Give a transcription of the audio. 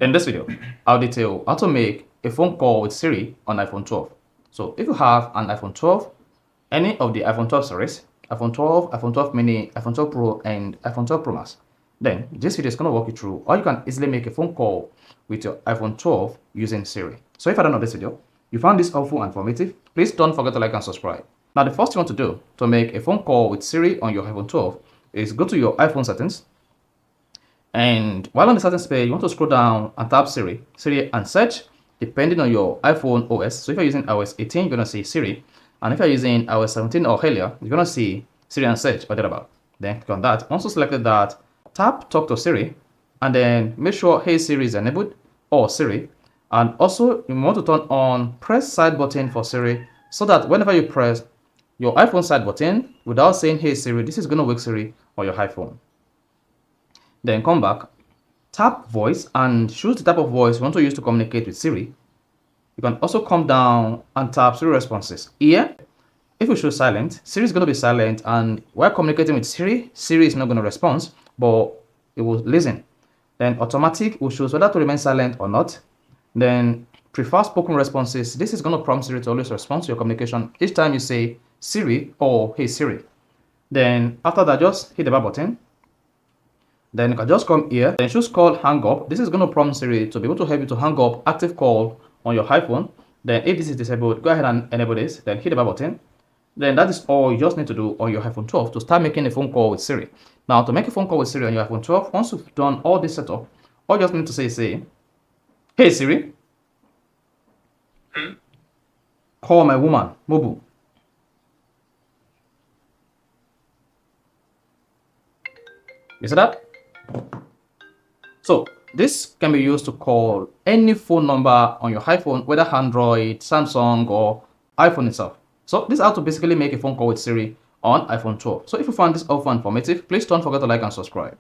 In this video, I'll detail how to make a phone call with Siri on iPhone 12. So if you have an iPhone 12, any of the iPhone 12 series, iPhone 12, iPhone 12 mini, iPhone 12 Pro, and iPhone 12 Pro Max, then this video is going to walk you through how you can easily make a phone call with your iPhone 12 using Siri. So if I don't know this video, you found this helpful and informative, please don't forget to like and subscribe. Now the first thing you want to do to make a phone call with Siri on your iPhone 12 is go to your iPhone settings. And while on the settings page, you want to scroll down and tap Siri and search depending on your iPhone OS. So if you're using iOS 18, you're going to see Siri. And if you're using iOS 17 or earlier, you're going to see Siri and search or thereabout. Then click on that. Once you selected that, tap talk to Siri and then make sure Hey Siri is enabled or Siri. And also you want to turn on press side button for Siri so that whenever you press your iPhone side button without saying Hey Siri, this is going to wake Siri on your iPhone. Then come back, tap voice and choose the type of voice you want to use to communicate with Siri. You can also come down and tap Siri responses. Here, if you choose silent, Siri is going to be silent, and while communicating with Siri, Siri is not going to respond, but it will listen. Then automatic will choose whether to remain silent or not. Then prefer spoken responses. This is going to prompt Siri to always respond to your communication each time you say Siri or Hey Siri. Then after that, just hit the back button. Then you can just come here, then choose call hang up. This is going to prompt Siri to be able to help you to hang up active call on your iPhone. Then if this is disabled, go ahead and enable this, then hit the back button. Then that is all you just need to do on your iPhone 12 to start making a phone call with Siri. Now to make a phone call with Siri on your iPhone 12, once you've done all this setup, all you just need to say, Hey Siri, call my woman, Mobu. You see that? So this can be used to call any phone number on your iPhone, whether Android, Samsung, or iPhone itself. So this is how to basically make a phone call with Siri on iPhone 12. So if you found this helpful and informative, please don't forget to like and subscribe.